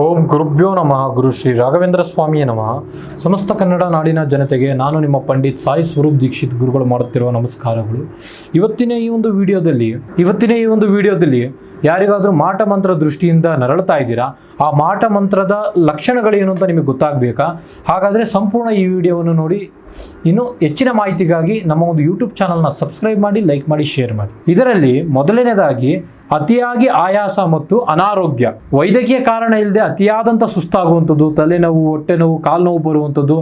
ಓಂ ಗುರುಭ್ಯೋ ನಮಃ. ಗುರು ಶ್ರೀ ರಾಘವೇಂದ್ರ ಸ್ವಾಮಿಯೇ ನಮಃ. ಸಮಸ್ತ ಕನ್ನಡ ನಾಡಿನ ಜನತೆಗೆ ನಾನು ನಿಮ್ಮ ಪಂಡಿತ್ ಸಾಯಿ ಸ್ವರೂಪ್ ದೀಕ್ಷಿತ್ ಗುರುಗಳು ಮಾಡುತ್ತಿರುವ ನಮಸ್ಕಾರಗಳು. ಇವತ್ತಿನ ಈ ಒಂದು ವಿಡಿಯೋದಲ್ಲಿ ಯಾರಿಗಾದರೂ ಮಾಟ ಮಂತ್ರ ದೃಷ್ಟಿಯಿಂದ ನರಳುತ್ತಾ ಇದ್ದೀರಾ, ಆ ಮಾಟ ಮಂತ್ರದ ಲಕ್ಷಣಗಳೇನು ಅಂತ ನಿಮಗೆ ಗೊತ್ತಾಗಬೇಕಾ? ಹಾಗಾದರೆ ಸಂಪೂರ್ಣ ಈ ವಿಡಿಯೋವನ್ನು ನೋಡಿ. ಇನ್ನು ಹೆಚ್ಚಿನ ಮಾಹಿತಿಗಾಗಿ ನಮ್ಮ ಒಂದು ಯೂಟ್ಯೂಬ್ ಚಾನಲ್ನ ಸಬ್ಸ್ಕ್ರೈಬ್ ಮಾಡಿ, ಲೈಕ್ ಮಾಡಿ, ಶೇರ್ ಮಾಡಿ. ಇದರಲ್ಲಿ ಮೊದಲನೇದಾಗಿ ಅತಿಯಾಗಿ ಆಯಾಸ ಮತ್ತು ಅನಾರೋಗ್ಯ. ವೈದ್ಯಕೀಯ ಕಾರಣ ಇಲ್ಲದೆ ಅತಿಯಾದಂಥ ಸುಸ್ತಾಗುವಂಥದ್ದು, ತಲೆನೋವು, ಹೊಟ್ಟೆ ನೋವು, ಕಾಲು ನೋವು ಬರುವಂಥದ್ದು,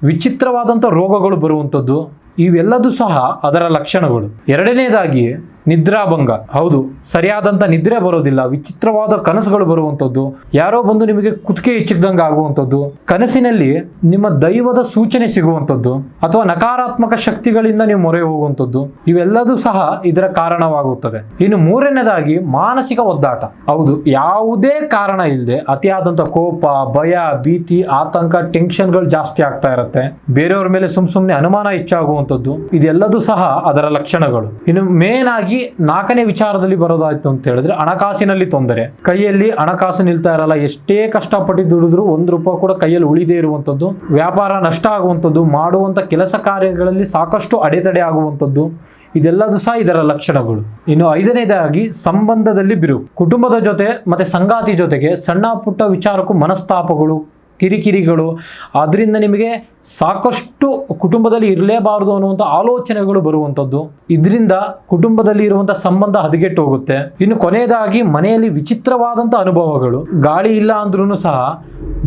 ವಿಚಿತ್ರವಾದಂಥ ರೋಗಗಳು ಬರುವಂಥದ್ದು, ಇವೆಲ್ಲದೂ ಸಹ ಅದರ ಲಕ್ಷಣಗಳು. ಎರಡನೇದಾಗಿ ನಿದ್ರಾಭಂಗ. ಹೌದು, ಸರಿಯಾದಂಥ ನಿದ್ರೆ ಬರೋದಿಲ್ಲ, ವಿಚಿತ್ರವಾದ ಕನಸುಗಳು ಬರುವಂಥದ್ದು, ಯಾರೋ ಬಂದು ನಿಮಗೆ ಕುತ್ತಿಗೆ ಹೆಚ್ಚಿದಂಗೆ ಆಗುವಂಥದ್ದು, ಕನಸಿನಲ್ಲಿ ನಿಮ್ಮ ದೈವದ ಸೂಚನೆ ಸಿಗುವಂಥದ್ದು ಅಥವಾ ನಕಾರಾತ್ಮಕ ಶಕ್ತಿಗಳಿಂದ ನೀವು ಮೊರೆ ಹೋಗುವಂಥದ್ದು, ಇವೆಲ್ಲದೂ ಸಹ ಇದರ ಕಾರಣವಾಗುತ್ತದೆ. ಇನ್ನು ಮೂರನೇದಾಗಿ ಮಾನಸಿಕ ಒದ್ದಾಟ. ಹೌದು, ಯಾವುದೇ ಕಾರಣ ಇಲ್ಲದೆ ಅತಿಯಾದಂಥ ಕೋಪ, ಭಯ, ಭೀತಿ, ಆತಂಕ, ಟೆನ್ಷನ್ಗಳು ಜಾಸ್ತಿ ಆಗ್ತಾ ಇರುತ್ತೆ. ಬೇರೆಯವ್ರ ಮೇಲೆ ಸುಮ್ಮನೆ ಅನುಮಾನ ಹೆಚ್ಚಾಗುವಂಥದ್ದು, ಇದೆಲ್ಲದೂ ಸಹ ಅದರ ಲಕ್ಷಣಗಳು. ಇನ್ನು ಮೇನ್ ಆಗಿ ನಾಲ್ಕನೇ ವಿಚಾರದಲ್ಲಿ ಬರೋದಾಯ್ತು ಅಂತ ಹೇಳಿದ್ರೆ ಹಣಕಾಸಿನಲ್ಲಿ ತೊಂದರೆ. ಕೈಯಲ್ಲಿ ಹಣಕಾಸು ನಿಲ್ತಾ ಇರಲ್ಲ, ಎಷ್ಟೇ ಕಷ್ಟಪಟ್ಟು ದುಡಿದ್ರು ₹1 ಕೂಡ ಕೈಯಲ್ಲಿ ಉಳಿದೇ ಇರುವಂಥದ್ದು, ವ್ಯಾಪಾರ ನಷ್ಟ ಆಗುವಂಥದ್ದು, ಮಾಡುವಂಥ ಕೆಲಸ ಕಾರ್ಯಗಳಲ್ಲಿ ಸಾಕಷ್ಟು ಅಡೆತಡೆ ಆಗುವಂಥದ್ದು, ಇದೆಲ್ಲದೂ ಸಹ ಇದರ ಲಕ್ಷಣಗಳು. ಇನ್ನು ಐದನೇದಾಗಿ ಸಂಬಂಧದಲ್ಲಿ ಬಿರುಕು. ಕುಟುಂಬದ ಜೊತೆ ಮತ್ತೆ ಸಂಗಾತಿ ಜೊತೆಗೆ ಸಣ್ಣ ಪುಟ್ಟ ವಿಚಾರಕ್ಕೂ ಮನಸ್ತಾಪಗಳು, ಕಿರಿಕಿರಿಗಳು, ಅದರಿಂದ ನಿಮಗೆ ಸಾಕಷ್ಟು ಕುಟುಂಬದಲ್ಲಿ ಇರಲೇಬಾರದು ಅನ್ನುವಂಥ ಆಲೋಚನೆಗಳು ಬರುವಂಥದ್ದು, ಇದರಿಂದ ಕುಟುಂಬದಲ್ಲಿ ಇರುವಂಥ ಸಂಬಂಧ ಹದಗೆಟ್ಟು ಹೋಗುತ್ತೆ. ಇನ್ನು ಕೊನೆಯದಾಗಿ ಮನೆಯಲ್ಲಿ ವಿಚಿತ್ರವಾದಂಥ ಅನುಭವಗಳು. ಗಾಳಿ ಇಲ್ಲ ಅಂದ್ರೂ ಸಹ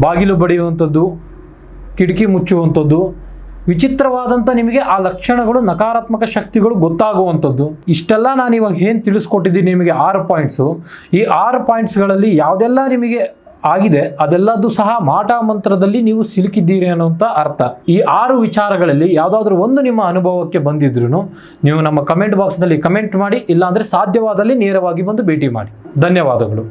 ಬಾಗಿಲು ಬಡಿಯುವಂಥದ್ದು, ಕಿಟಕಿ ಮುಚ್ಚುವಂಥದ್ದು, ವಿಚಿತ್ರವಾದಂಥ ನಿಮಗೆ ಆ ಲಕ್ಷಣಗಳು, ನಕಾರಾತ್ಮಕ ಶಕ್ತಿಗಳು ಗೊತ್ತಾಗುವಂಥದ್ದು. ಇಷ್ಟೆಲ್ಲ ನಾನು ಇವಾಗ ಏನು ತಿಳಿಸ್ಕೊಟ್ಟಿದ್ದೀನಿ ನಿಮಗೆ 6 ಪಾಯಿಂಟ್ಸು. ಈ 6 ಪಾಯಿಂಟ್ಸ್ಗಳಲ್ಲಿ ಯಾವುದೆಲ್ಲ ನಿಮಗೆ ಆಗಿದೆ ಅದೆಲ್ಲದೂ ಸಹ ಮಾಟ ಮಂತ್ರದಲ್ಲಿ ನೀವು ಸಿಲುಕಿದ್ದೀರಿ ಅನ್ನುವಂಥ ಅರ್ಥ. ಈ 6 ವಿಚಾರಗಳಲ್ಲಿ ಯಾವುದಾದ್ರೂ ಒಂದು ನಿಮ್ಮ ಅನುಭವಕ್ಕೆ ಬಂದಿದ್ರು ನೀವು ನಮ್ಮ ಕಮೆಂಟ್ ಬಾಕ್ಸ್ನಲ್ಲಿ ಕಮೆಂಟ್ ಮಾಡಿ, ಇಲ್ಲಾಂದರೆ ಸಾಧ್ಯವಾದಲ್ಲಿ ನೇರವಾಗಿ ಬಂದು ಭೇಟಿ ಮಾಡಿ. ಧನ್ಯವಾದಗಳು.